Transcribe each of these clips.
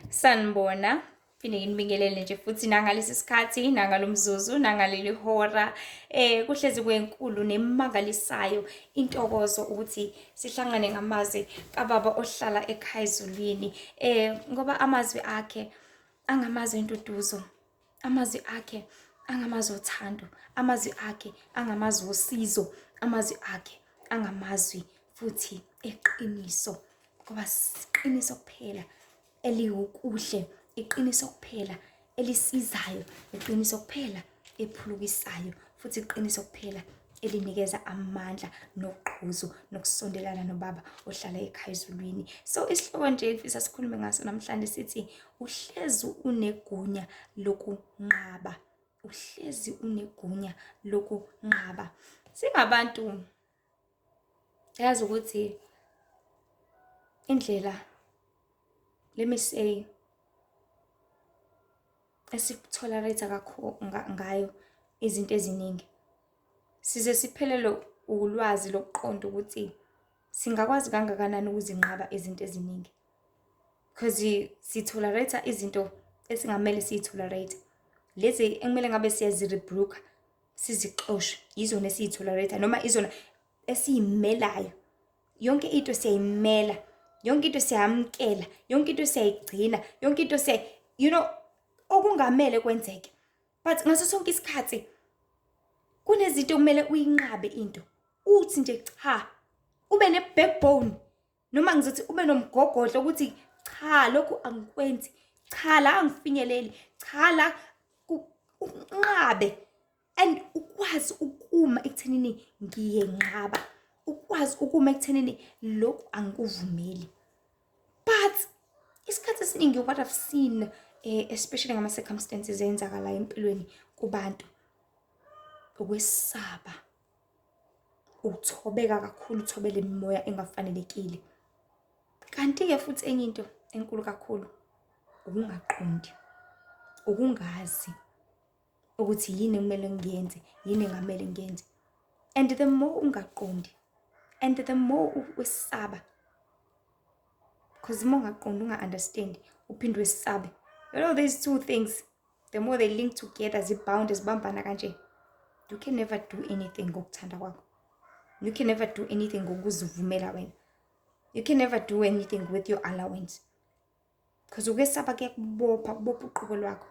Sanibona, phinde nginibingelele nje futhi nangalesi sikhathi, nangalomzuzu, nangaleli hora. Kuhlezi kwenkulu nemangalisayo intokozo ukuthi sihlangane ngamazwi kababa ohlala ekhaya ezulwini. Ngoba amazwi akhe angamazwi entuduzo, amazwi akhe angamazwi othando, amazwi akhe angamazwi osizo, amazwi akhe angamazwi futhi eqiniso. Ngoba iqiniso kuphela eliwukuhle, iqiniso kuphela elisizayo, iqiniso kuphela ephulukisayo, futhi iqiniso kuphela elinikeza amandla nogqozu nokusondelana nobaba ohlala ekhaya ezulwini. So isihloko nje engifisa sikhulume ngaso namhlanje sithi uhlezi unegunya lokunqaba. Uhlezi unegunya lokunqaba. Singabantu yazi ukuthi indlela let me say esikutolerate ngayo izinto eziningi size siphelelwe ulwazi lokuqonda ukuthi singakwazi kangakanani ukuzinqaba izinto eziningi, because sitolerate izinto esingamele siyitolerate. Lezi ekumele ngabe siyazirebuka, sizixoshe, izona esiyitolerate noma izona esiyimelayo. Yonke into siyayimela, yonke into siyamkela, yonke into siyayigcina, yonke into okungamele kwenzeke. But ngaso sonke isikhathi kunezinto kumele uyinqabe into. Uthi nje cha, ube ne-backbone noma ngizothi ube nomgogodlo ukuthi cha lokhu angikwenzi, cha la angifinyeleli, cha la unqabe, and ukwazi ukuma ekuthenini ngiyenqaba, ukwazi ukuma ekuthenini lokhu angikuvumeli. But isikhathi esiningi what I've seen, especially ngama circumstances eyenzakala empilweni kubantu, ukwesaba, uthobeka kakhulu, uthobele imimoya engafanelekile. Kanti-ke futhi enye into enkulu kakhulu ukungaqondi, ukungazi ukuthi yini ekumele ngiyenze, yini engamele ngiyenze. And the more ungaqondi, and the more ukwesaba, because uma ungaqondi, unga-understand, uphinde wesabe, these two things, the more they link together, zibound, zibambana kanje, you can never do anything ngokuthanda kwakho. You can never do anything ngokuzivumela wena. You can never do anything with your allowance. Because ukwesaba kuyakubopha, kubopha uqobo lwakho,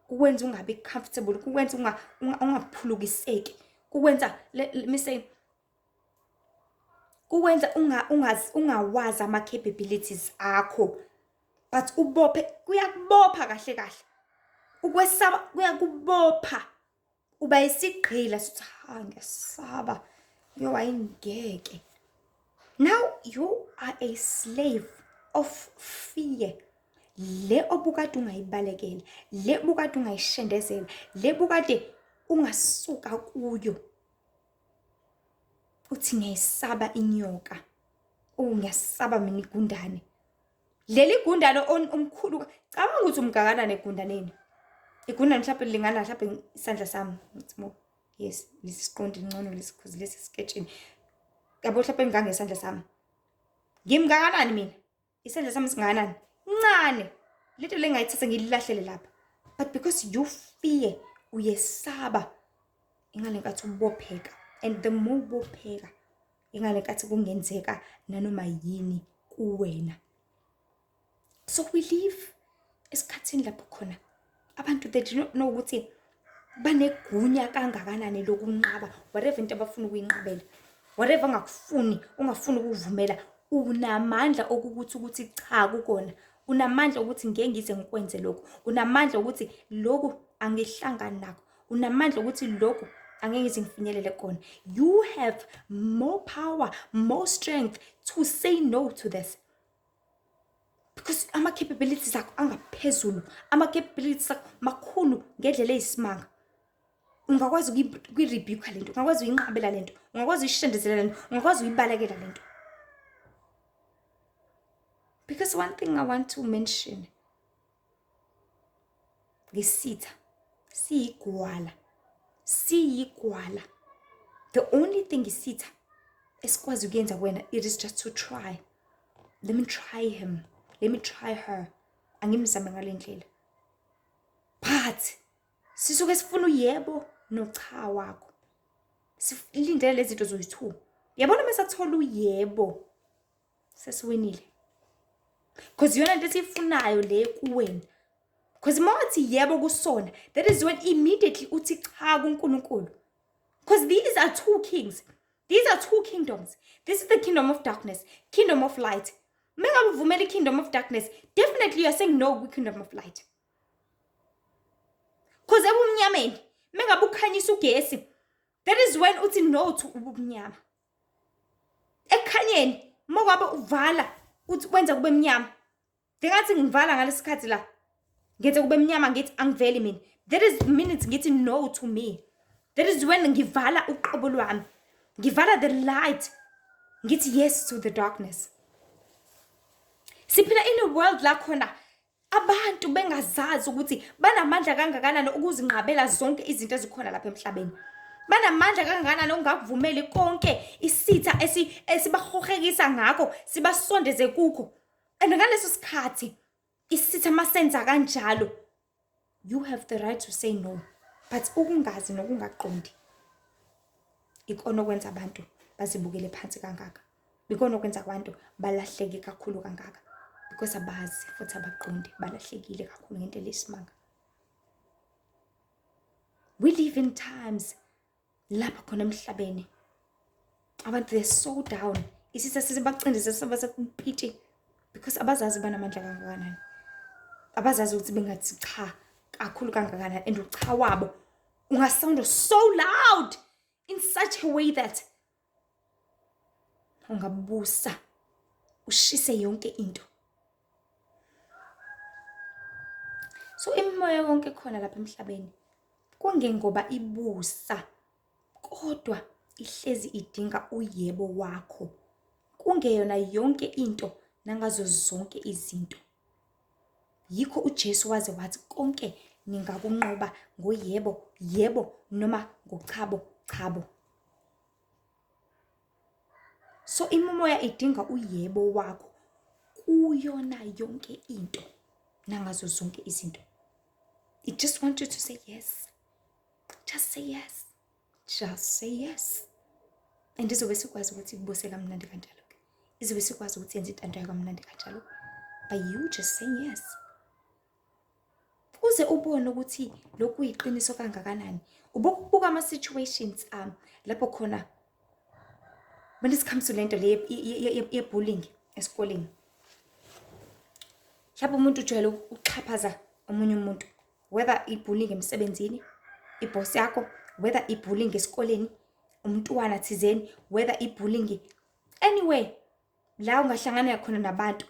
kukwenza ungabi comfortable, kukwenza ungaphulukiseki, kukwenza let me say kukwenza ungawazi ama-capabilities akho. But ubophe, kuyakubopha kahle kahle. Ukwesaba kuyakubopha. Uba isigqila sithi ngiyasaba, ayingeke. Now you are a slave of fear. Le obukade ungayibalekela, le bukade ungayishendezela, le bukade ungasuka kuyo. Uthi ngiyayisaba inyoka, ngiyasaba mina igundane. Leli gundane omkhulu, cabanga ukuthi umgakanane egundaneni. Igundane mhlawumbe lingana mhlawumbe isandla sami, yes, lesiqondi ngcono lesikhuzi lesi sketchini. Yabo mhlawumbe ngangesandla sami. Ngimgakanani mina? Isandla sami singakanani? Ncane. Lento lengayithatha ngililahlele lapha. But because you fear, uyesaba, ingane nkathi ubopheka. And the more ubopheka, ingane nkathi kungenzeka nanoma yini kuwena. So we live esikhathini lapho khona abantu they do not know ukuthi banegunya kangakanani lokunqaba whatever into abafuna ukuyinqabela, whatever ungafuni ukuvumela, unamandla ukuthi cha kukona, unamandla ukuthi ngeke ngize ngikwenze lokho, unamandla ukuthi lokhu angihlangani nakho, unamandla ukuthi lokhu angeke ngize ngifinyelele kona. You have more power, more strength to say no to this. Because ama-capabilities akho angaphezulu, ama-capabilities akho makhulu ngendlela eyisimanga. Ungakwazi ukuyi-rebuke lento, ungakwazi ukuyinqabela lento, ungakwazi ukuyishendezela lento, ungakwazi ukuyibalekela lento. Because one thing I want to mention, ngesitha siyigwala, siyigwala. The only thing isitha esikwazi ukuyenza kuwena, it is just to try. Let me try him. let me try her. Angimzame ngale ndlela. But sisuke sifuna uyebo nocha wakho. Silindele lezi zinto zoyi2. Yabona mase athola uyebo. Sesiwinile. Because yona into esifunayo le kuwena. Because mathi yebo kusona, that is when immediately uthi cha kuNkulunkulu. Because these are two kings. These are two kingdoms. This is the kingdom of darkness, kingdom of light. Mengabe uvumela kingdom of darkness, definitely you are saying no with kingdom of light. Because ebumnyameni, mengabe ukhanyisa ugesi, that is when uthi no to ubumnyama. Ekhanyeni, mengabe uvala, uthi wenza kube mnyama. Ngingathi ngivala ngalesikhathi la. Ngithi kube mnyama ngithi angiveli mina. That is minutes ngithi no to me. That is when ngivala uqobo lwami. Ngivala the light. Ngithi yes to the darkness. Siphila in a world la khona abantu bengazazi ukuthi banamandla kangakanani ukuzinqabela zonke izinto ezikhona lapha emhlabeni. Banamandla kangakanani ongakuvumeli konke isitha esibahohekisa ngakho sibasondeze kukho. And ngaleso sikhathi isitha masenza kanjalo, you have the right to say no. But ukungazi nokungaqondi ikona okwenza abantu bazibukele phansi kangaka. Ikona okwenza abantu balahleke kakhulu kangaka. Because abazi futhi abaqondi balahlekile kakhulu ngento lesimanga. We live in times lapha khona emhlabeni abantu they're so down. Isitha sisibacindeze sabasekumpiti because abazazi banamandla kangakanani. Abazazi ukuthi bengathi cha kakhulu kangakanani and ucha wabo ungasound so loud in such a way that ungabusa ushise yonke into. So imimoya yonke khona lapha emhlabeni kungengoba ibusa kodwa ihlezi idinga uyebo wakho. Kungeyona yonke into nangazo zonke izinto. Yikho uJesu waze wathi konke ningakunqoba ngoyebo yebo noma ngochabo chabo. So imimoya idinga uyebo wakho kuyona yonke into nangazo zonke izinto. It just wants you to say yes. Just say yes. Just say yes. And izobe sikwazi ukuthi kubuse kamnandi kanjalo. Izobe sikwazi ukuthi yenze into kamnandi kanjalo. But you just say yes. Uze ubone ukuthi lokhu uyiqiniso kangakanani. Ubuka ama situations lapho khona when it comes to lento le bullying esikoleni. Lapho umuntu ujwayele ukuxhaphaza omunye umuntu, whether ibullying emsebenzini, iboss yakho, whether ibullying esikoleni, umntwana thizeni, whether ibullying anyway, la ungahlangana khona nabantu,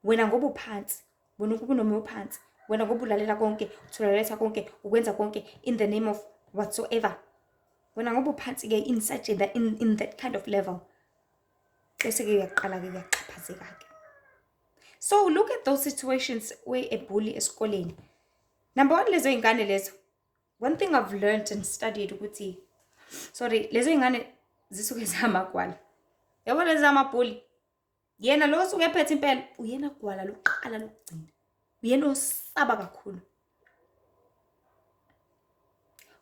wena ngoba uphansi, wena kunomoya ophansi, wena ngoba ulalela konke, utholeletha konke, ukwenza konke in the name of whatsoever. Wena ngoba uphansi ke in such that in that kind of level. Bese ke uyaqala ke uyaxhaphazeka ke. So look at those situations where a bully esikoleni. Number one, lezo ingane lezo. One thing I've learned and studied ukuthi lezo ingane zisuke zamagwala. Yabo lezo amabully. Yena lo suke ephethe impela, uyena gwala lokuqala lokugcina. Uyena osaba kakhulu.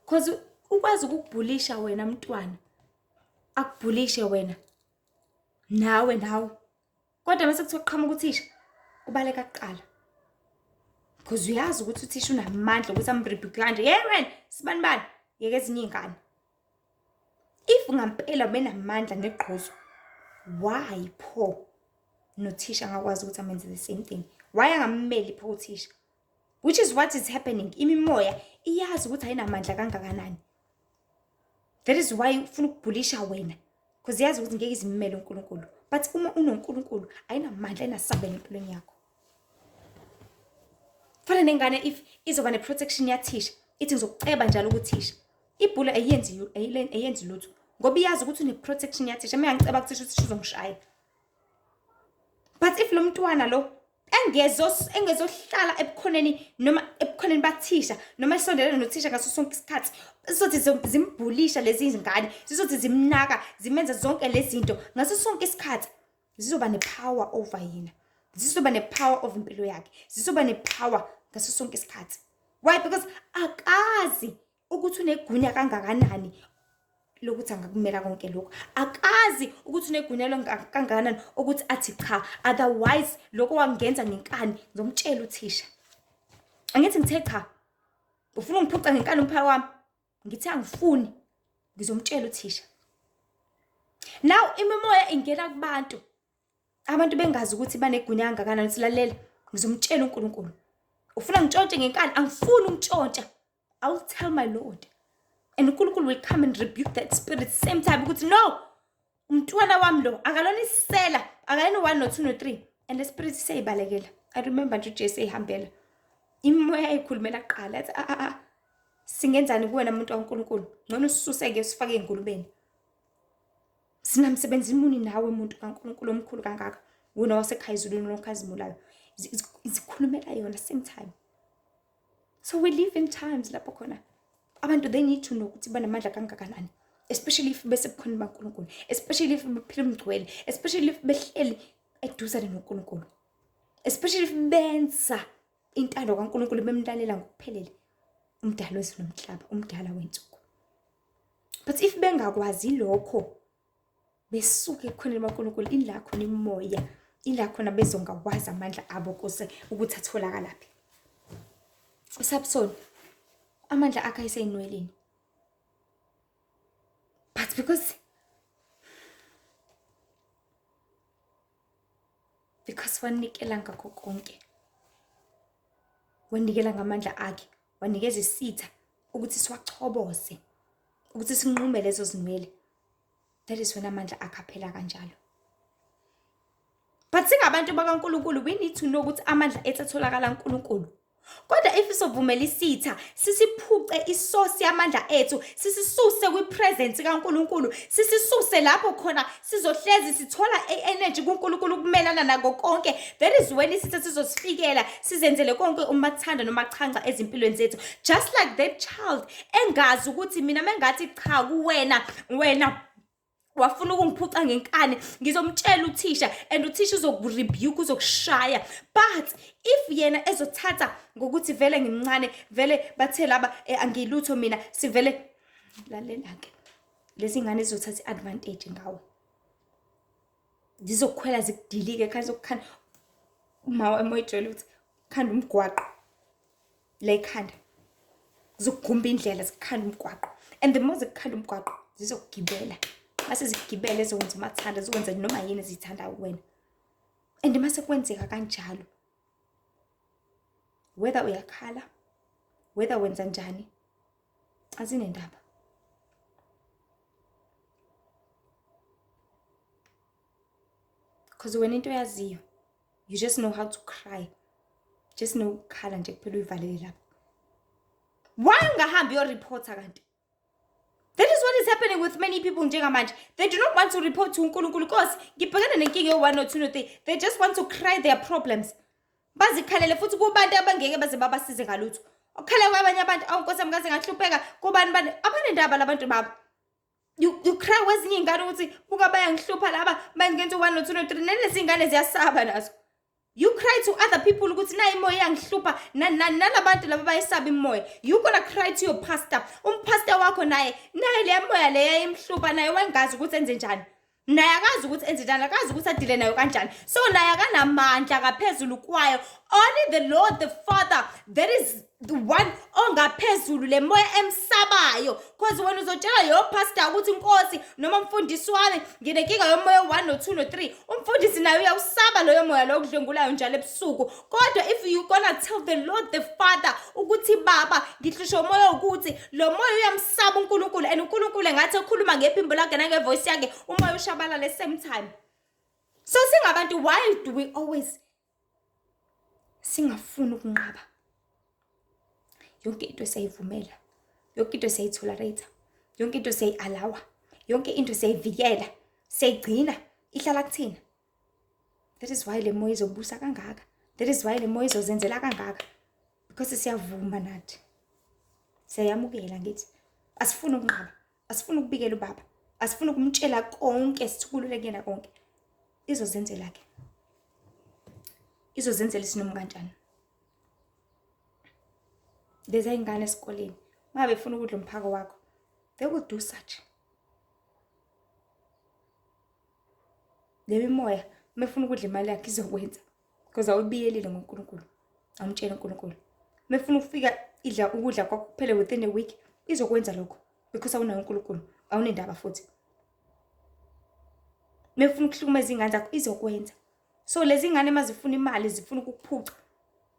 Because ukwazi ukubhulisha wena mntwana. Akubhulishe wena. Nawe. Kodwa mase kuthiwa qhamuka uthisha, ubaleka kuqala. Because uyazi ukuthi uthisha unamandla ukuthi amrebuke kanje. Wena, sibani. Yeke ezinye ingane. If ngampela benamandla negqozo, why pho nothisha ngakwazi ukuthi amenze the same thing? Why angammeli pho uthisha? Which is what is happening. Imimoya iyazi ukuthi ayinamandla kangakanani. That is why ufuna ukubhulisha wena. Because iyazi ukuthi ngeke izimele uNkulunkulu. But uma unoNkulunkulu ayinamandla enasabela empilweni yakho. Fana nengane if izoba neprotection yathisha, ithi ngizokuceba njalo ukuthisha. Ibhula ayenzi lutho. Ngoba iyazi ukuthi uneprotection yathisha, mina ngiceba ukuthisha uthisha uzongishaya. But if lo mntwana lo engezohlala ebukhoneni noma ebukhoneni bathisha noma esondelene nothisha ngaso sonke isikhathi, sizothi zimbhulisha lezi izingane, sizothi zimnaka, zimenza zonke lezi zinto ngaso sonke isikhathi, zizoba nepower over yena. zizoba ne-power of impilo yakhe, zizoba ne-power ngaso sonke isikhathi. Why? Because akazi ukuthi unegunya kangakanani lokuthi angakumela konke lokho. Akazi ukuthi unegunya kangakanani ukuthi athi cha, otherwise lokho wangenza ngenkani ngizomtshela uthisha. Angithi ngithe cha, ufuna ungiphuca ngenkani umphaka wami, ngithi angifuni, ngizomtshela uthisha. Now imimoya ingena kubantu, abantu bengazi ukuthi banegunya kangakanani. Silalela, ngizomtshela uNkulunkulu. Ufuna ngitshontshe ngenkani, angifuni ungitshontsha. I will tell my Lord. And uNkulunkulu will come and rebuke that spirit same time ukuthi no, umntwana wami lo akalona isela, akayena 1 no 2 no 3. And the spirit seyibalekela. I remember nje uJesu ehambela, imoya ekhulumela kuqala athi singenzani kuwena umuntu kaNkulunkulu, ngcono ususeke usifake engulubeni. Sinamsebenzi imuni nawe umuntu kaNkulunkulu omkhulu kangaka, wena wasekhaya ezulwini lokhazimulayo, izikhulumela yona same time. So we live in times lapho khona abantu they need to know ukuthi banamandla kangakanani, especially if besebukhona baNkulunkulu, especially if bephila umgcwele, especially if behleli eduzane noNkulunkulu, especially if benza intando kaNkulunkulu bemlalela ngokuphelele, umdalo wezulu nomhlaba, umdala wensuku. But if bengakwazi lokho, besuke khona baNkulunkulu, ila khona imoya, ila khona bezongawazi amandla abo ukuthi atholakala laphi. uSamson amandla akhe ayiseyinweleni, but because wanikela ngakho konke, wanikela ngamandla akhe, wanikeza isitha ukuthi siwachoboze, ukuthi sinqume lezo zinwele. That is when amandla akhe aphela kanjalo. But singabantu bakaNkulunkulu, we need to know ukuthi amandla ethu atholakala kuNkulunkulu. Kodwa if sovumela isitha, sisiphuce isource yamandla ethu, sisisuse kwipresence kaNkulunkulu, sisisuse lapho khona sizohlezi sithola energy kuNkulunkulu kumelana nako konke. That is when isitha sizosifikela sizenzele konke umathanda nomachanca ezimpilweni zethu. Just like that child engazi ukuthi mina mengathi cha kuwena wafuna ukungiphuca ngenkani, ngizomtshela uthisha and uthisha uzokurebuke, uzokushaya. But if yena ezothatha ngokuthi vele ngimncane, vele bathe laba angilutho mina, sivele lalela ke lezi ngane zizothatha advantage ngawo, zizokhwela zikudilike khaya zokukhanda uma emoyijela ukuthi khanda umgwaqo la ekhanda, zokugumba indlela zikhanda umgwaqo, and the more zikhanda umgwaqo zizokugibela. Mase zigibele ezokwenza umathanda, zokwenza noma yini ezithanda kuwena. And mase kwenzeka kanjalo, whether uyakhala, whether wenza njani, azinendaba. Because when into yaziyo, you just know how to cry, just know khala nje kuphela uyivalele lapho. Why ungahambi yo reporter kanti? That is what is happening with many people njengamanje. They do not want to report to uNkulunkulu because ngibhekana nenkinga yo 1 no 2 no 3. They just want to cry their problems. Bazikhalele futhi kubantu abangeke baze babasize ngalutho. Okhala kwabanye abantu awunkosi amkaze ngahlupheka kubani bani abanendaba labantu babo. You cry wezinye ingane ukuthi buka bayangihlupha laba bangenza 1 no 2 no 3 nalezi ingane ziyasaba nazo. You cry to other people ukuthi na imoya yangihlupha nalabantu laba bayisaba imoya. You gonna cry to your pastor. Pastor wakho naye le moya le yayimhlupha naye wangazi ukuthi enze njani. Naye akazi ukuthi enze njani, akazi ukuthi adile nayo kanjani. So naye akanamandla kaphezulu kwayo. Only the Lord the Father, that is the one ongaphezulu le moya emsabayo. Because when uzotshela yo pastor ukuthi inkosi noma umfundisi wami nginenkinga yomoya 1 no 2 no 3, umfundisi naye uyawusaba loyo moya lo kudlengulayo njalo ebusuku. Kodwa if you gonna tell the Lord the Father ukuthi baba ngihlusha umoya ukuthi lo moya uyamsaba uNkulunkulu, and uNkulunkulu ngathi ekhuluma ngephimbo lakhe nange voice yakhe, umoya ushabala le same time. So singabantu, why do we always singafuni ukunqaba? Yonke into siyayivumela, yonke into siyayitolerate, yonke into siyayialawa, yonke into siyayivikela, siyayigcina ihlala kuthina. That is why le moya izobusa kangaka. That is why le moya izozenzela kangaka, because siyavuma nathi, siyamukela ngithi asifuni ukunqaba, asifuni ukubikela ubaba, asifuni ukumtshela konke sithulule kuyena konke, izozenzela ke. izozenzela isinoma kanjani. Lezi ingane esikoleni uma befuna ukudla umphako wakho, they will do such. Le mimoya mefuna ukudla imali yakhe izokwenza because awubiyelile ngoNkulunkulu, awumtshela uNkulunkulu. Mefuna ukufika idla ukudla kwakho kuphele within a week, izokwenza lokho because awunayo uNkulunkulu, awunendaba futhi. Mefuna ukuhlukumeza ingane zakho, izokwenza. So lezi ingane mazifuna imali, zifuna ukukuphuca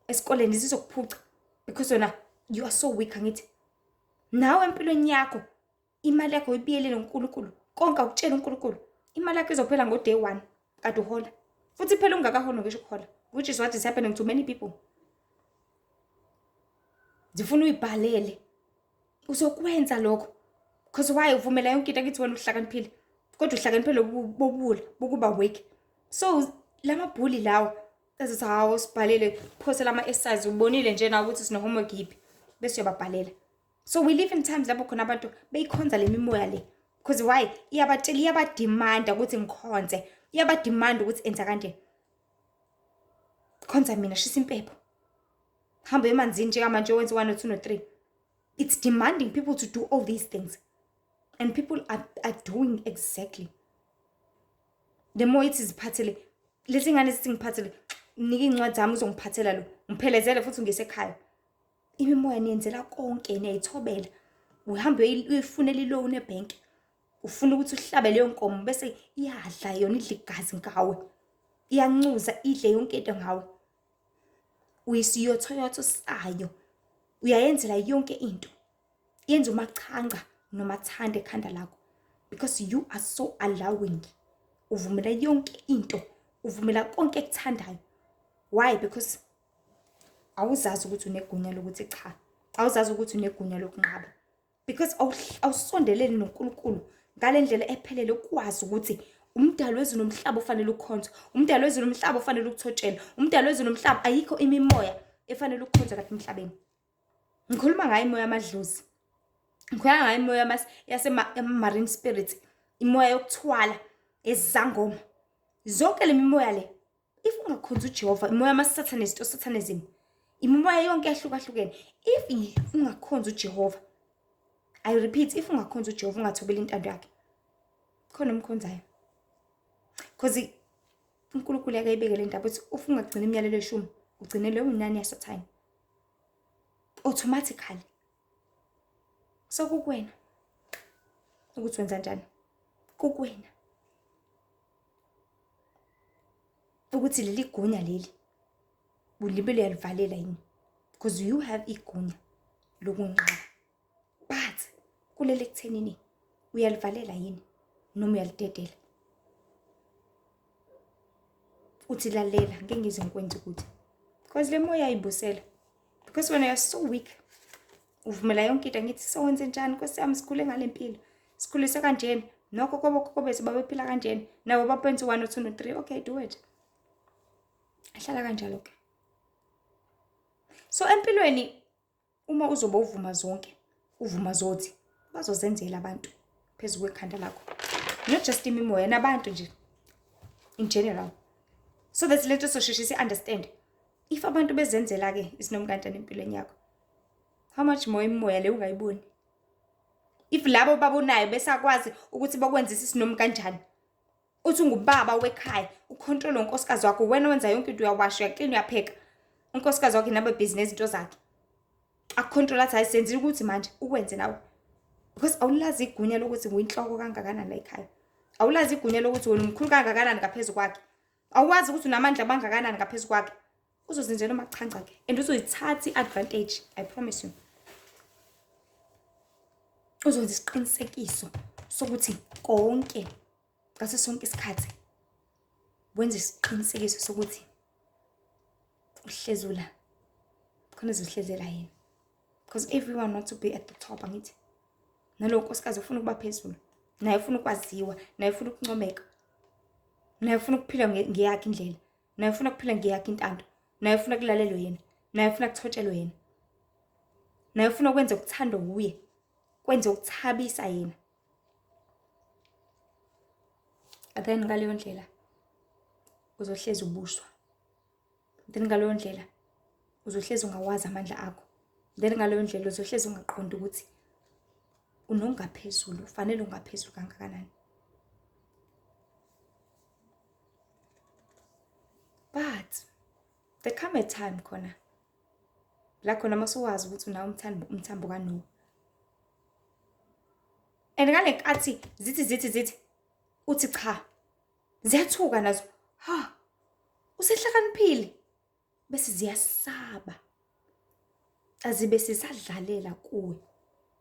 esikoleni, zizokuphuca because wena you are so weak angithi. Nawe empilweni yakho imali yakho uyibiyelele uNkulunkulu, konke awutshela uNkulunkulu. Imali yakho izophela ngo day 1 kade uhola. Futhi phela ungakahona ngisho ukuhola, which is what is happening to many people. Zifuna uyibhalele. Uzokwenza lokho. Because why uvumela yonke into akithi wena uhlakaniphile. Kodwa uhlakaniphile bobula, bokuba weak. So lamabhuli lawo ezithi hawo sibhalele phose lama essays ubonile nje na ukuthi sino homework yipi bese uyababhalela. So we live in times lapho khona abantu beyikhonza le mimoya le. Because why? Iyabatshela, iyabadimanda ukuthi ngikhonze. Iyabadimanda ukuthi enza kanje. Khonza mina shisa impepho. Hamba emanzini nje manje wenza 1 or 2 or 3. It's demanding people to do all these things. And people are doing exactly. The more it is phathele. Lezi ngane singiphathele. Nike incwadi zami uzongiphathela lo. Ngiphelezele futhi ngisekhaya. Imimoya niyenzela konke niyayithobela. Uhambe uyifunela iloan ebank. Ufuna ukuthi uhlabe leyo nkomo bese iyadla yona idla igazi ngawe. Iyancuza idle yonke into ngawe. Uyisiyothoyotho sayo. Uyayenzela yonke into. Yenza umachanga noma thande ekhanda lakho because you are so allowing. Uvumela yonke into, uvumela konke ekuthandayo. Why? Because awuzazi ukuthi unegunya lokuthi cha. Awuzazi ukuthi unegunya lokunqaba. Because awusondeleni noNkulunkulu ngale ndlela ephelele ukwazi ukuthi umdalo wezulu nomhlaba ufanele ukukhonza. Umdalo wezulu nomhlaba ufanele ukuthotshelwa. Umdalo wezulu nomhlaba ayikho imimoya efanele ukukhonza lapha emhlabeni. Ngikhuluma ngayo imoya yamadlozi. Ngikhuluma ngayo imoya marine spirits, imoya yokuthwala, ezangoma. Zonke le mimoya le, if ungakhonza uJehova, imoya yamasathanism, satanism, imimoya yonke ehlukahlukene. If ungakhonza uJehova, I repeat, if ungakhonza uJehova ungathobela intando yakhe, khona umkhonzayo. Because uNkulunkulu yakayibekele indaba ukuthi ufa ungagcina imiyalelo eshumi, ugcine leyo inani yasathane. Automatically. So kukwena ukuthi wenza njani? Kukwena. Ukuthi leli gunya leli ulibele yalivalela yini? Because you have igunya lokunqaba. But kulele kuthenini uyalivalela yini noma uyalidedela? Uthi lalela ngeke ngize ngikwenze ukuthi. Because le moya ayibusela. Because when you are so weak, uvumela yonke into ngithi sowenze njani Nkosi yami sikhule ngalempilo. Sikhulise kanjeni. Nokho kobo bethu babephila kanjeni. Nabo bapenza 1 or 2 or 3. Okay, do it. Ahlala kanjalo ke. So empilweni uma uzoba uvuma zonke, uvuma zothi bazozenzela abantu phezulu kwekhanda lakho. Not just imimoya nabantu nje in general. So that's let us shishisi understand. If abantu bezenzela ke isinomkantana empilweni yakho, how much more imimoya le ungayiboni? If labo babonayo besakwazi ukuthi bakwenzisa isinom kanjani. Uthi ngubaba wekhaya, ucontrol unkosikazi wakho, wena wenza yonke into uyawasha, uyaclean, uyapheka. Unkosikazi wakho inabe business into zakhe. Akucontrol athi ayisenzile ukuthi manje ukwenze nawe. Because awulazi igunya lokuthi uyinhloko kangakanani la ekhaya. Awulazi igunya lokuthi wena umkhulu kangakanani ngaphezulu kwakhe. Awazi ukuthi unamandla bangakanani ngaphezulu kwakhe. Uzozenzela amachanca ke and uzoyithatha iadvantage, I promise you. Uzonza isiqinisekiso sokuthi konke ngaso sonke isikhathi wenza isiqinisekiso sokuthi uhlezula khona uzohlezela yena. Because everyone wants to be at the top angithi. Nalo nkosikazi ufuna ukuba phezulu. Naye ufuna ukwaziwa, naye ufuna ukuncomeka. Naye ufuna ukuphila ngeyakhe indlela. Naye ufuna ukuphila ngeyakhe intando. Naye ufuna kulalelwe yena. Naye ufuna kuthotshelwe yena. Naye ufuna ukwenza ukuthanda uye. Kwenza ukuthabisa yena. Then ngaleyo ndlela uzohleza ubushwa. then ngaleyo ndlela uzohlezi ungawazi amandla akho, then ngaleyo ndlela uzohlezi ungaqondi ukuthi unongaphezulu, fanele ungaphezulu kangakanani. But there come a time khona la khona masuwazi ukuthi unawo umthambo kaNoah. And ngale nkathi zithi uthi cha, ziyathuka nazo, ha, usehlakaniphile, bese ziyasaba azibe sisadlalela kuwe.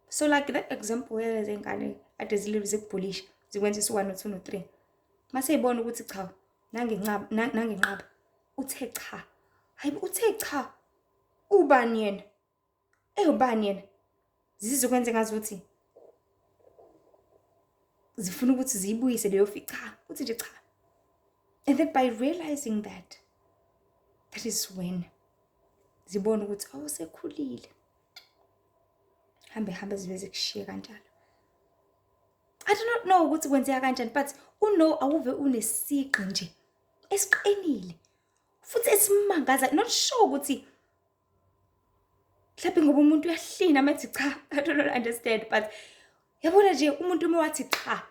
So like that example yezengane ade zikubhulisha zikwenza isu 1 no 2 no 3, mase ibona ukuthi cha nangenqaba uthe cha, hayibo uthe cha, ubani yena, ubani yena, zizokwenza ngazuthi zifuna ukuthi ziyibuyise leyo cha, uthi nje cha. And then by realizing that is when zibona ukuthi awusekhulile, hambe zibe zikushiya kanjalo. I do not know ukuthi kwenzeka kanjani, but uNoah awuve unesiqi nje esiqinile futhi esimangaza, not sure ukuthi mhlawumbe ngoba umuntu uyahlina mathi cha, I don't understand, but yabona nje umuntu uma wathi cha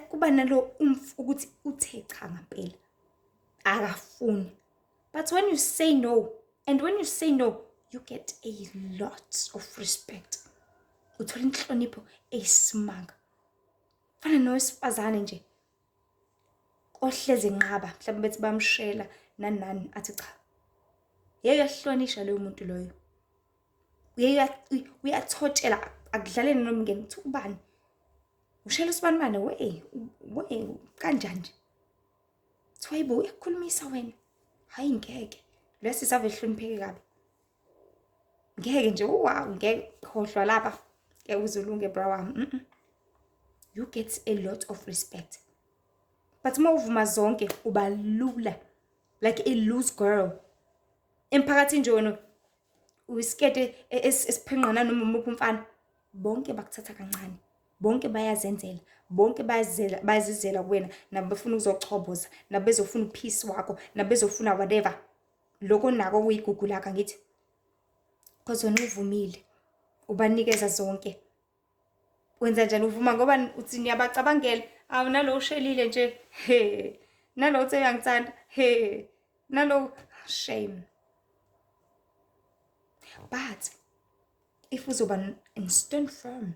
kuba nalo ukuthi uthe cha ngempela akafuni. But when you say no, and when you say no, you get a lot of respect. Uthola inhlonipho eyisimanga. Fana nowesifazane nje ohleze nqaba, mhlawumbe bethi bamshela nani athi cha. Uyahlonisha leyo muntu loyo. Uyathotshela akudlaleni nomngeni uthi ubani. Ushela usibanibane we kanjani nje. Thayibo uyakhulumisa wena. Hayi ngeke. Lesi save hlonipheke kabi. Ngeke nje wow, ngeke khohlwa lapha. Ke uzulunge bra wami. You get a lot of respect. But uma uvuma zonke uba lula, like a loose girl. Emphakathini nje wena uyiskete esiphenqana noma umuntu umfana, bonke bakuthatha kancane. Bonke bayazenzela, bonke bayazizela kuwena, nabo befuna ukuzochoboza, nabo bezofuna upeace wakho, nabo bezofuna whatever. Lokho nako kuyigugu lakho ngithi. Because wena uvumile, ubanikeza zonke. Wenza njani uvuma ngoba uthi niyabacabangela, awu nalo ushelile nje, he, nalo uthe uyangithanda, he, nalo shame. But if uzoba stand firm,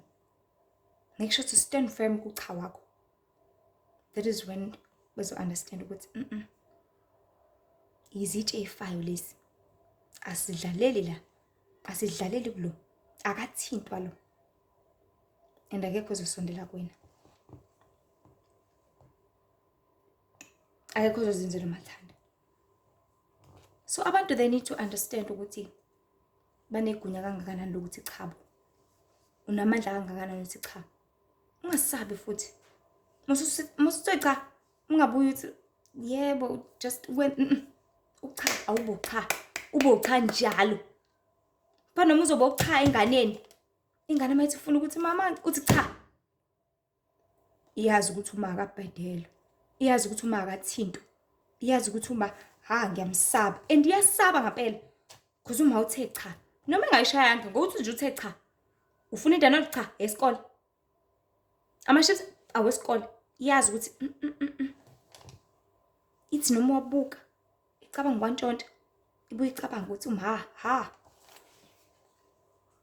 make sure to stand firm kucha wakho. That is when bezo understand ukuthi izitshe efayo lesi asidlaleli la, asidlaleli kulo, akathintwa lo, and akekho uzosondela kuwena, akekho uzozenzela umathanda. So abantu they need to understand ukuthi banegunya kangakanani lokuthi chabo, unamandla kangakanani ukuthi cha. Ungasabi futhi musuthi cha, ungabuyi uthi yebo just when ucha awubo cha, ubo cha njalo. Panoma uzoba ucha enganeni, ingane mayithi ufuna ukuthi mama uthi cha, iyazi ukuthi uma akabhedela, iyazi ukuthi uma akathinto, iyazi ukuthi uma ngiyamsaba, and iyasaba ngempela because uma uthe cha noma engayishayanga ngokuthi nje uthe cha, ufuna indana cha esikole, amashifts awesikole, iyazi ukuthi ithi noma wabuka icabanga kwantshonto ibuye icabanga ukuthi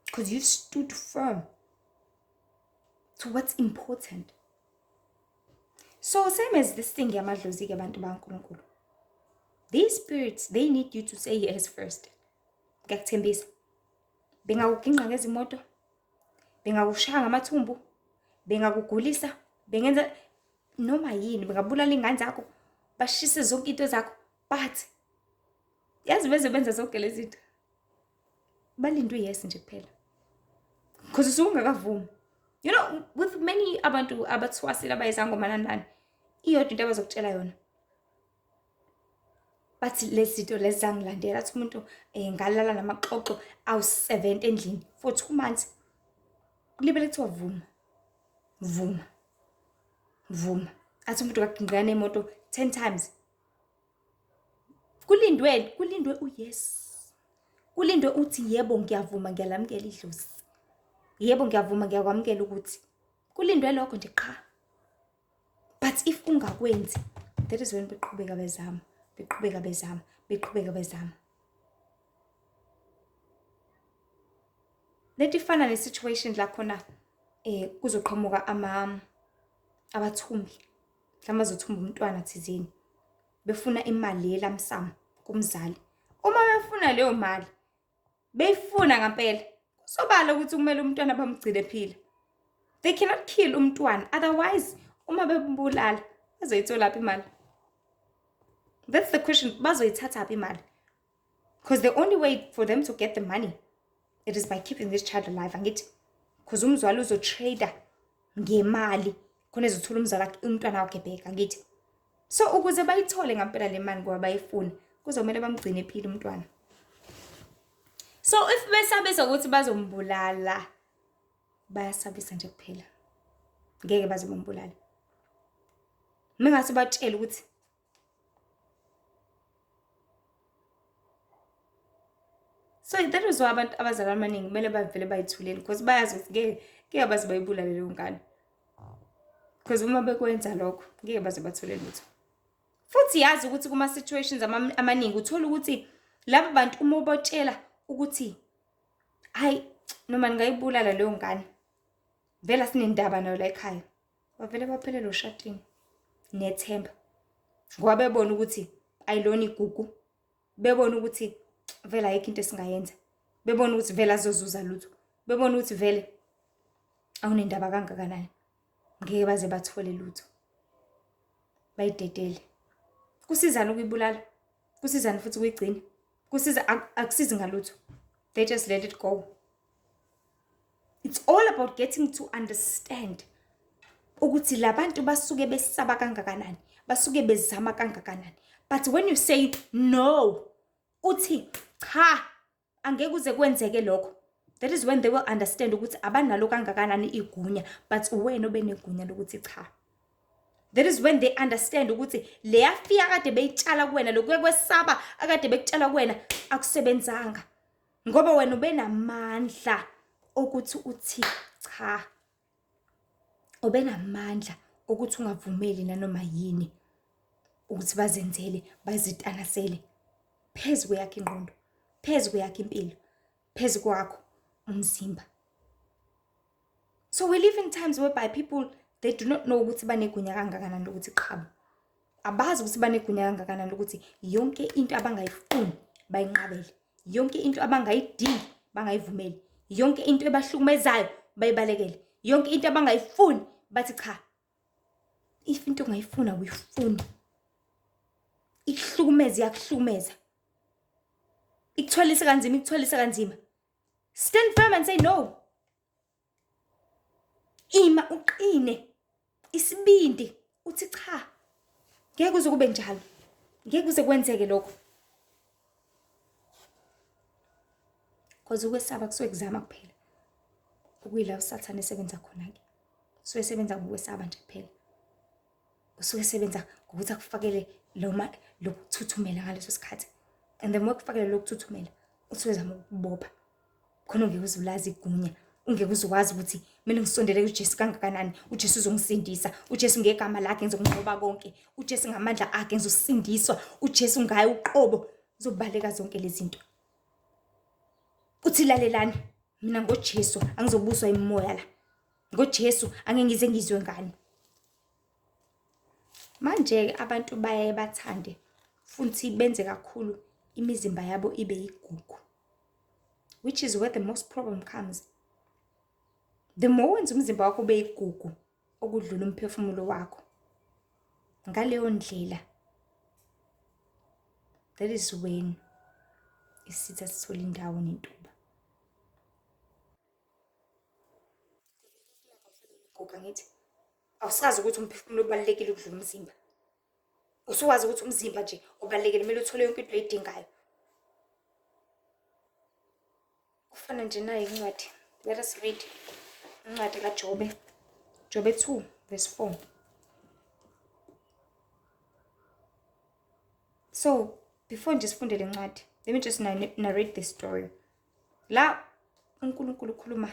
because you've stood firm to what's important. So same as this thing yamadlozi ke abantu baNkulunkulu, these spirits they need you to say yes first. Ngiyakuthembisa, bengakuginqa ngezimoto, bengakushaya ngamathumbu, bengakugulisa, bengenza noma yini, bengabulala ingane zakho, bashise zonke into zakho, but yazi benza zonke lezi zinto balindwe yes nje kuphela because usungakavumi. You know, with many abantu abathwasile abayizangoma nani iyodwa into abazokutshela yona, bathi lezi zinto lezi zangilandela, athi umuntu ngalala namaxoxo awu-7 endlini for 2 months, kulibele kuthiwa vuma. Athi umuntu kagingana nemoto 10 times, kulindwe yes. Kulindwe uthi yebo ngiyavuma ngiyalamukela idlozi. Yebo ngiyavuma ngiyakwamukela ukuthi. Kulindwe lokho nje qha. But if ungakwenzi, that is when beqhubeka bezama. Lethi fana nesituation la khona kuzoqhamuka abathumbi. Mhlawumbe azothumba umntwana thizeni. Befuna imali yelamsamo kumzali. Uma befuna leyo mali, beyifuna ngempela. Kusobala ukuthi kumele umntwana bamgcine ephila. They cannot kill umntwana, otherwise uma bembulala bazoyithola laphi imali? That's the question. Bazoyithatha laphi imali? Because the only way for them to get the money, it is by keeping this child alive, angithi? Because umzali uzotrader ngemali khona ezothola umntwana wakhe back, angithi? So ukuze bayithole ngempela le mali ngoba bayifuna, kuzomela bamgcine ephila umntwana. So if besabisa ukuthi bazombulala, bayasabisa nje kuphela. Ngeke bazombulala. Mengase batshela ukuthi so that is why abantu abazali abaningi kumele bavele bayithuleni because bayazi ukuthi ngeke baze bayibulale leyo ngane. Because uma bekwenza lokho ngeke baze bathole lutho. Futhi yazi ukuthi kuma situations amaningi uthola ukuthi laba bantu uma ubotshela ukuthi hayi noma ngayibulala leyo ngane vela sinendaba nayo la ekhaya, bavele baphelele ushadini nethemba ngoba bebona ukuthi ayilona igugu, bebona ukuthi vela ayikho into esingayenza, bebona ukuthi vela azozuza lutho, bebona ukuthi vele awunendaba kangakanani, ngeke baze bathole lutho, bayidedele. Kusizana ukuyibulala, kusizana futhi ukuyigcina, kusiza akusizi ngalutho. They just let it go. It's all about getting to understand ukuthi labantu basuke besaba kangakanani, basuke bezama kangakanani. But when you say no, uthi cha angeke uze kwenzeke lokho, that is when they will understand ukuthi abanalo kangakanani igunya, but wena obenegunya lokuthi cha. That is when they understand ukuthi leya fear akade beyitshala kuwena, lokho kwesaba akade bekutshala kuwena akusebenzanga. Ngoba wena ubenamandla ukuthi uthi cha. Ubenamandla ukuthi ungavumeli nanoma yini ukuthi bazenzele, bazitanasele phezu kwakhe ingqondo, phezu kwakhe impilo, phezu kwakho umzimba. So we live in times whereby people, they do not know ukuthi banegunya kangakanani lokuthi qhabo. Abazi ukuthi banegunya kangakanani lokuthi yonke into abangayifuni bayinqabele, yonke into abangayidingi bangayivumeli, yonke into ebahlukumezayo bayibalekele, yonke into abangayifuni bathi cha. If into ongayifuna uyifuna, ikuhlukumeza yakuhlukumeza, ikuthwalisa kanzima, stand firm and say no. Ima uqine, isibindi, uthi cha. Ngeke kuze kube njalo, ngeke kuze kwenzeke lokho. Because ukwesaba kusuke kuzama kuphela. Ukuyila usathane esebenza khona-ke. Usuke esebenza ngokwesaba nje kuphela. Usuke esebenza ngokuthi akufakele lokuthuthumela ngaleso sikhathi. And then wakufakele lokuthuthumela, usuke ezama ukubopha. Khona ungeke uzulazi igunya, ungeke uzwazi ukuthi mina ngisondele kuJesu kangakanani, uJesu uzongisindisa, uJesu ngegama lakhe ngizokungqoba konke, uJesu ngamandla akhe ngizosindiswa, uJesu ngaye uqobo uzobaleka zonke lezi zinto. Uthi lalelani, mina ngoJesu angizobuswa imoya la. NgoJesu angeke ngize ngizwe ngani. Manje abantu baye bathande futhi benze kakhulu imizimba yabo ibe yigugu, which is where the most problem comes. The more wenza umzimba wakho ube yigugu okudlula umphefumulo wakho, ngaleyo ndlela, that is when isitha sithola indawo nentuba. Ngoba ngithi awusazi ukuthi umphefumulo ubalekile ukudlula umzimba. Usuwazi ukuthi umzimba nje ubalekile, kumele uthole yonke into oyidingayo. Kufana nje nayo incwadi. Let us read incwadi kaJobe. Jobe 2 verse 4. So before nje sifunde le ncwadi, let me just narrate this story. La uNkulunkulu ukhuluma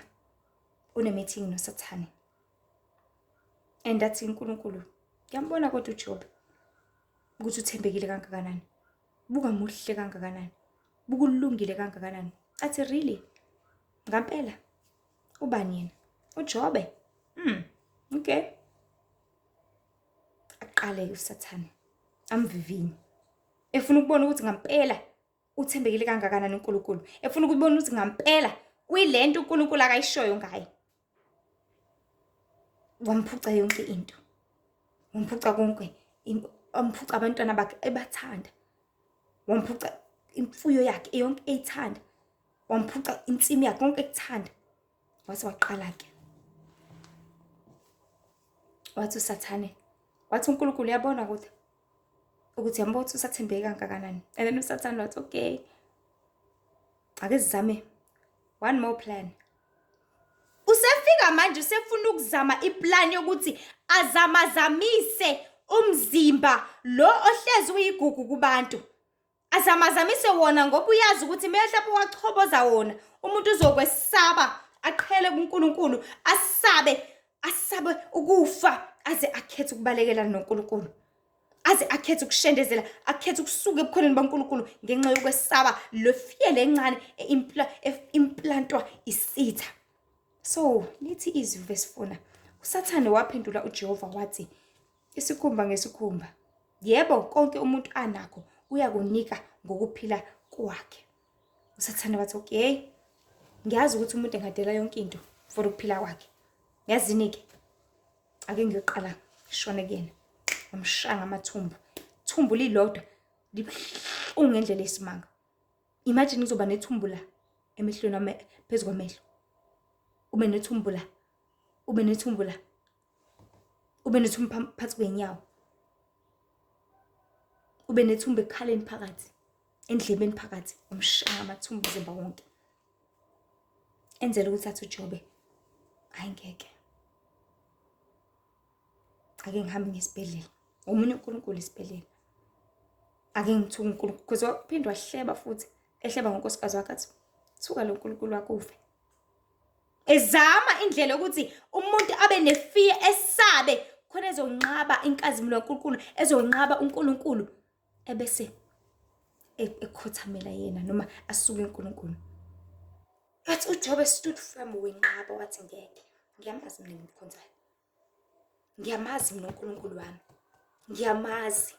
une-meeting noSathane. And that's uNkulunkulu. Ngiyambona kodwa uJob ukuthi uthembekile kangakanani. Buka muhle kangakanani. Buka ulungile kangakanani. Athi really? Ngampela. Ubani yena? uJobe. Okay. Aqale uSathane. Amvivinye. Efuna ukubona ukuthi ngampela uthembekile kangakanani uNkulunkulu. Efuna ukubona ukuthi ngampela uyilento uNkulunkulu akayishoyo ngaye. Wamphuca yonke into. Wamphuca konke. Wamphuca abantwana bakhe ebathanda. Wamphuca imfuyo yakhe yonke eyithanda. Wamphuca insimi yakhe konke ekuthanda. Wase waqala ke. Wathi uSathane, wathi uNkulunkulu uyabona ukuthi yambo ukuthi usathembeke kangakanani. And then uSathane wathi okay. Ake sizame one more plan. Usefika manje usefuna ukuzama iplan yokuthi azamazamise umzimba lo ohlezi uyigugu kubantu. Azamazamise wona ngoba uyazi ukuthi mhlawumbe wachoboza wona umuntu uzokwesaba aqhele kuNkulunkulu asabe ukufa aze akhethe ukubalekela noNkulunkulu. Aze akhethe ukushendezela, akhethe ukusuka ebukhoneni baNkulunkulu ngenxa yokwesaba lo fiyele encane implantwa isitha. So, lithi izwi verse 4. uSathane waphendula uJehova wathi, isikhumba ngesikhumba. Yebo, konke umuntu anakho uyakunika ngokuphila kwakhe. uSathane wathi okay. Ngiyazi ukuthi umuntu engadela yonke into for ukuphila kwakhe. Ngiyazini-ke. Ake ngiyoqala shone kuyena. Umshanga amathumbu. Thumbu lilodwa libhlungu ngendlela esimanga. Imagine uzoba nethumbu la emehlweni phezu kwamehlo. Ube nethumbu la. Ube nethumbu la. Ube nethumbu phansi kwenyawo. Ube nethumbu ekhaleni phakathi. Endlebeni phakathi. Umshanga amathumbu umzimba wonke. Enzela ukuthi athi uJobe ayingeke. Ake ngihambe ngesibhedlela. Omunye uNkulunkulu isibhedlela. Ake ngithuke uNkulunkulu because waphindwa hleba futhi ehleba ngonkosikazi wakhe athi thuka lo uNkulunkulu wakho ufe. Ezama indlela ukuthi umuntu abe nefear esabe khona ezonqaba inkazimulo kaNkulunkulu, ezonqaba uNkulunkulu ebese ekhothamela yena noma asuke uNkulunkulu. Athi uJobe stood firm wenqaba wathi ngeke. Ngiyamazi mina ngimkhonzayo. Ngiyamazi mina uNkulunkulu wami. Ngiyamazi.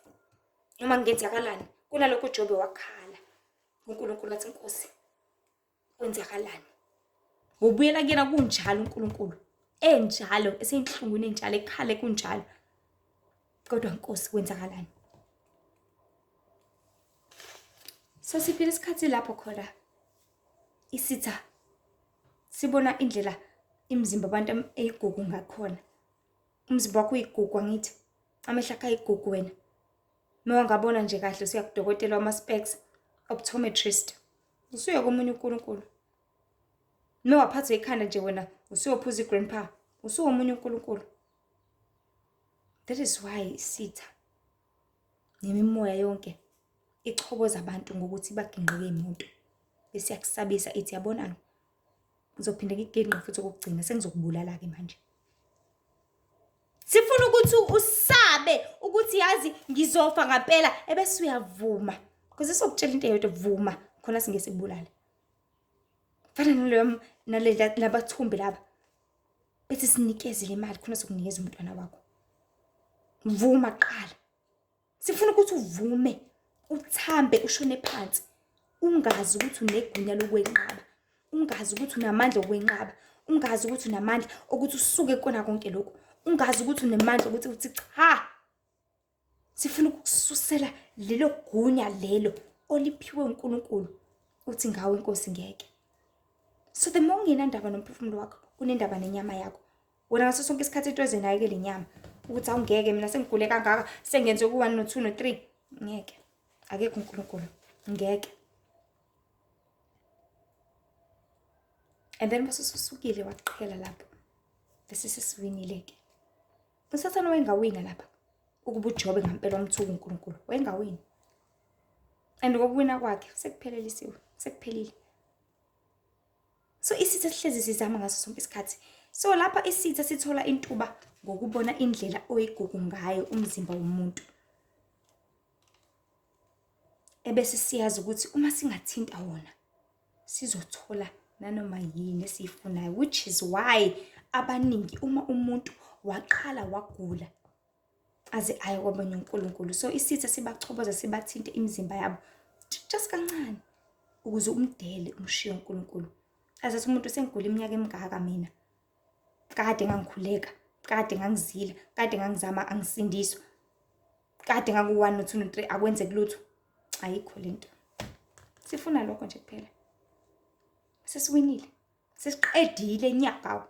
Noma ngenzakalani kunalokho uJobe wakhala. uNkulunkulu wathi Nkosi kwenzakalani? Ngobuyela kuyena kunjalo uNkulunkulu. Enjalo eseyinhlungwini enjalo ekhale kunjalo. Kodwa Nkosi kwenzakalani? So siphila isikhathi lapho khona isitha sibona indlela imizimba abantu eyigugu ngakhona. Umzimba wakho uyigugu ngithi. Amehla akhe ayigugu wena. Mawangabona nje kahle usiya kudokotela wama-specs, optometrist. Usuya komunye uNkulunkulu. Mawaphathwa ikhanda nje wena usuyophuza igrandpa. Usuya komunye uNkulunkulu. That is why isitha nemimoya yonke ichoboza abantu ngokuthi baginqike imuntu. Bese yakusabisa ithi yabonani? Ngizophinda ngiginqe futhi ukugcina sengizokubulala ke manje. Sifuna ukuthi usabe ukuthi yazi ngizofa ngampela ebese uyavuma. Because isokutshela into eyodwa vuma khona singesibulala. Fana naleyo labathumbi laba. Bese sinikeze le mali khona sokunikeza umntwana wakho. Vuma qala. Sifuna ukuthi uvume, uthambe ushone phansi. Ungazi ukuthi unegunya lokwenqaba. Ungazi ukuthi unamandla okwenqaba. Ungazi ukuthi unamandla ukuthi usuke kona konke lokho. Ungazi ukuthi unemandla ukuthi uthi cha. Sifuna ukususela lelo gunya lelo oliphiwe uNkulunkulu uthi ngawe Nkosi ngeke. So the more ungenandaba nomphefumulo wakho, unendaba nenyama yakho. Wena ngaso sonke isikhathi into ezenayeke le nyama ukuthi awungeke mina sengigule kangaka sengenze ku1 no2 no3 ngeke. Akekho uNkulunkulu ngeke. And then basusukile waqhela lapho. Bese sesiwinileke. uSathane wayengawina lapha. Ukuba uJobe ngampela umthuka uNkulunkulu. Wayengawini. and ngokuwina kwakhe sekuphelile. So isitha sihlezi sizama ngaso sonke isikhathi. So lapha isitha sithola intuba ngokubona indlela oyigugu ngayo umzimba womuntu. Ebese siyazi ukuthi uma singathinta wona sizothola nanoma yini esiyifunayo, which is why abaningi uma umuntu waqala wagula aze aye kwabanye uNkulunkulu. So isitha sibachoboza sibathinte imizimba yabo just kancane ukuze umdele umshiye uNkulunkulu. Azathi umuntu sengigula iminyaka emingaka mina. Kade ngangikhuleka, kade ngangizila, kade ngangizama angisindiswa. Kade ngaku1 no 2 no 3 akwenze kulutho. Ayikho lento. Sifuna lokho nje kuphela. Sesiwinile. Sesiqedile inyaka.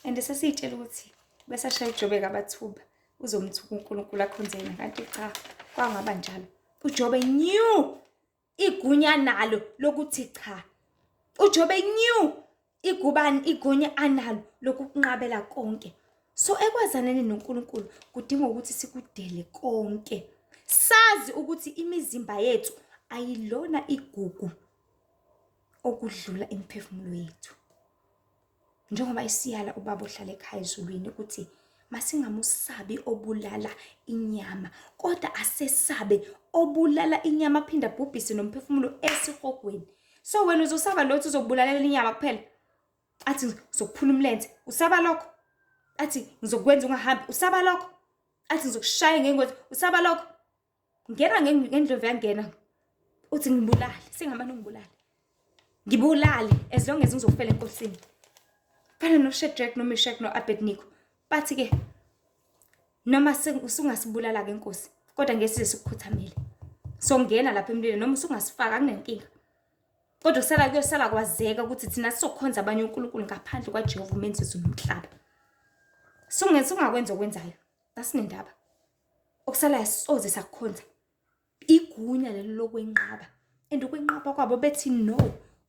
And sesitshela ukuthi bese shaya uJobe kabathuba uzomthuka uNkulunkulu akhonzela, kanti cha kwangaba njalo. uJobe knew igunya nalo lokuthi cha. uJobe knew igunya analo lokunqabela konke. So ekwazaneni noNkulunkulu kudinga ukuthi sikudele konke. Sazi ukuthi imizimba yethu ayilona igugu okudlula imphefumulo yethu. Njengoba isiyala ubaba ohlala ekhaya ezulwini ukuthi masingamusabi obulala inyama, kodwa asesabe obulala inyama aphinda bhubhise nomphefumulo esihogweni. So wena uzosaba lothi uzobulalela inyama kuphela? Athi ngizokuphula umlenze, usaba lokho? Athi ngizokwenza ungahambi, usaba lokho? Athi ngizokushaya ngengozi, usaba lokho? Ngena ngendlovu yangena uthi ngibulale, singamane ngibulale. Ngibulale as long as ngizofela enkosini. Fana noShadrach noMeshach noAbednego. Bathi ke noma usungasibulala ke inkosi, kodwa ngeke sikukhuthamele. So ngena lapha emlilweni noma usungasifaka kunenkinga. Kodwa kuyosala kwazeka ukuthi thina sizokhonza abanye uNkulunkulu ngaphandle kwaJehova uMenzi nomhlaba. Sungakwenza okwenzayo. Asinendaba. Okusala yasoze sakukhonza igunya lelo lokwenqaba. And ukwenqaba kwabo bethi no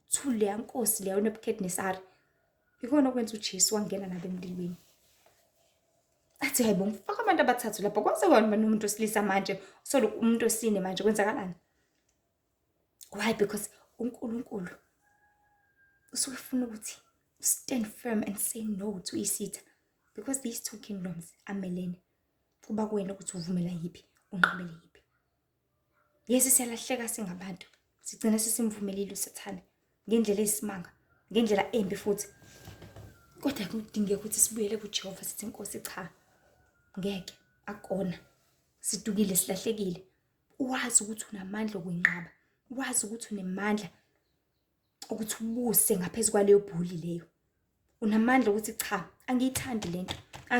to leya nkosi leyo Nebuchadnezzar. Ikona okwenza uJesu wangena nabo emlilweni. Athi hayibo ngifaka abantu abathathu lapha kwaze kwona nomuntu osilisa manje, so umuntu osine manje kwenzakalani? Why? Because uNkulunkulu usuke ufuna ukuthi stand firm and say no to isitha, because these two kingdoms amelene. Kuba kuwena ukuthi uvumela yipi, unqabele yipi. Yes, siyalahleka singabantu. Sigcina sesimvumelile uSathane ngendlela eyisimanga, ngendlela embi futhi. Kodwa kudingeka ukuthi sibuyele kuJehova sithi Nkosi cha. Ngeke akona. Sidukile silahlekile. Wazi ukuthi unamandla okwenqaba. Wazi ukuthi unemandla ukuthi ubuse ngaphezulu kwaleyo bhuli leyo. Unamandla ukuthi cha, angiyithandi lento.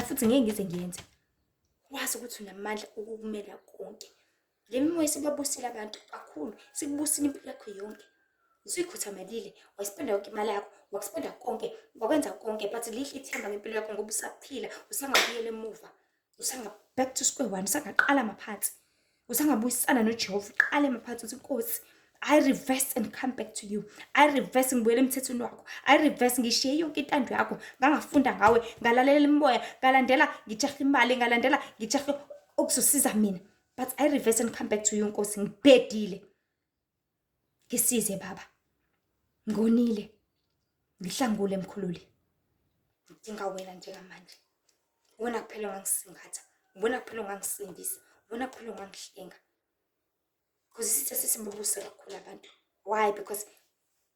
Futhi ngeke ngize ngiyenze. Wazi ukuthi unamandla ukukumela konke. Le mimoya sibabusile abantu kakhulu, sikubusile impilo yakho yonke. Usuyikhuthamelile, wayispenda yonke imali yakho, wakuspenda konke, wakwenza konke, but lihle ithemba ngempilo yakho ngoba usaphila, usangabuyela emuva. Usanga back to square one, usangaqala maphansi. Usangabuyisana noJehova, uqale maphansi uthi Nkosi, I reverse and come back to you. I reverse ngibuyele emthethweni wakho. I reverse ngishiye yonke intando yakho, ngangafunda ngawe, ngalalela imimoya, ngalandela ngijahle imali, ngalandela ngijahle okuzosiza mina. But I reverse and come back to you Nkosi, ngibhedile. Ngisize baba. Ngonile. Ngihlangule emkhululi. Ngidinga wena njengamanje. Wena kuphela ongangisingatha. Wena kuphela ongangisindisa. Wena kuphela ongangihlenga. Because isitha sesimbubuse kakhulu abantu. Why? Because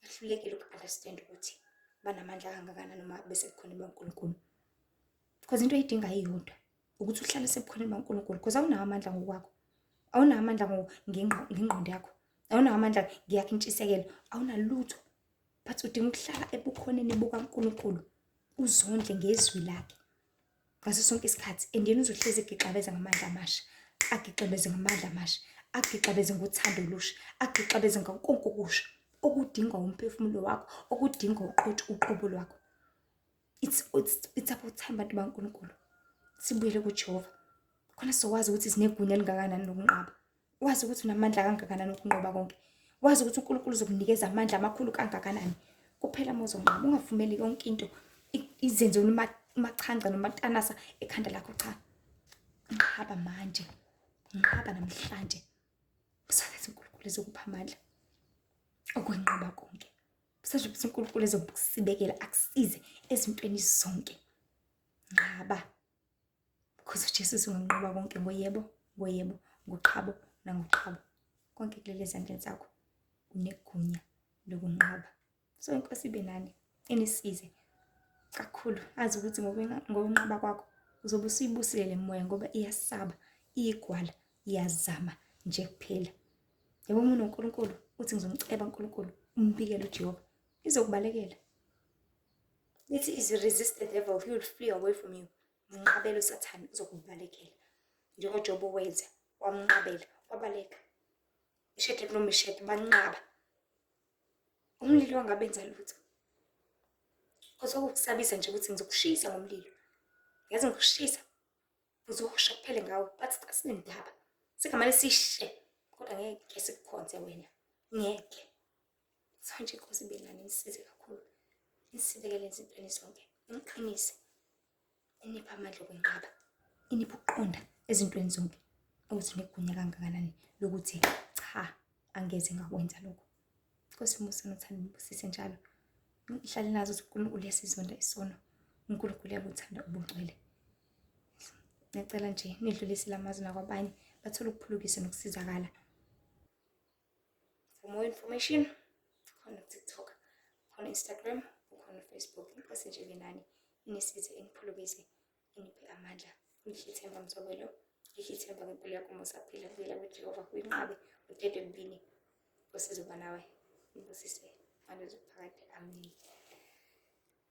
bahlulekile uku-understand ukuthi banamandla kangakanani noma bese kukhona baNkulunkulu. Because into ayidinga iyodwa ukuthi uhlale sebukhoneni baNkulunkulu, because awunawo amandla ngokwakho. Awunawo amandla ngengqondo yakho. Awunawo amandla ngiyakho intshisekelo. Awunalutho. But udinga ukuhlala ebukhoneni bukaNkulunkulu. Uzondle ngezwi lakhe ngaso sonke isikhathi. And yena uzohlezi egixabeza ngamandla amasha. Agixabeze ngamandla amasha. Agixabeze ngothando olusha. Agixabeze konke okusha okudinga umphefumulo wakho, okudinga uqobo lwakho. It's about time bantu baNkulunkulu. Sibuyele kuJehova. Khona sowazi ukuthi sinegunya elingakanani lokunqaba. Wazi ukuthi unamandla kangakanani ukunqoba konke. Wazi ukuthi uNkulunkulu uzokunikeza amandla amakhulu kangakanani. Kuphela mozonqaba, ungavumeli yonke into izenze umachanca nomatanasa ekhanda lakho cha. ngiqhaba manje, ngiqhaba namhlanje. Busaletha uNkulunkulu ezokupha amandla okwenqaba konke. Busaletha uNkulunkulu ezokusibekela akusize ezintweni zonke. Nqaba. Because uJesu unganqoba konke ngoyebo, ngoyebo, ngoqhabo nangoqhabo. Konke kulele ezandleni zakho. Unegunya lokunqaba. So inkosi ibe nani enisize kakhulu. Azi ukuthi ngokwenqaba kwakho uzobe usuyibusile le moya ngoba iyasaba, iyigwala, iyazama nje kuphela. Yebo umuntu uNkulunkulu uthi ngizomceba uNkulunkulu, umbikele uJehova, izokubalekela. Lithi is resist the devil, he will flee away from you. Nqabela uSathane uzokubalekela. NjengoJobe wenza, wamnqabela, wabaleka. Ishedrak noMeshaki banqaba. Umlilo wangabenza lutho. Kuzokusabisa nje ukuthi ngizokushisa ngomlilo. Yazi ngikushisa. Uzohusha kuphele ngawo, bathi cha sinendaba. Sekamele sishe, kodwa ngeke sikukhonze wena. Ngeke. So nje inkosi ibe nani isize kakhulu. Nisibekele ezintweni zonke. Niqinise. Inipha amandla okwenqaba. Inipha ukuqonda ezintweni zonke. Ukuthi unegunya kangakanani lokuthi cha angeze ngakwenza lokho. Inkosi Musa nothanda nibusise njalo. Ihlale nazo ukuthi uNkulunkulu uyasizonda isono. uNkulunkulu uyabuthanda ubungcwele. Ngicela nje nidlulisele amazwi nakwabanye bathole ukuphulukisa nokusizakala. For more information, khona TikTok, khona Instagram, khona Facebook. Inkosi nje benani inisize iniphulukise, iniphe amandla. Ngihle ithemba mzobelo, ngihle ithemba ngempilo yakho musaphila vela kuJehova kuyinqabe udede mbini. Inkosi izoba nawe. Ngibusise manje uzophakade. Amen.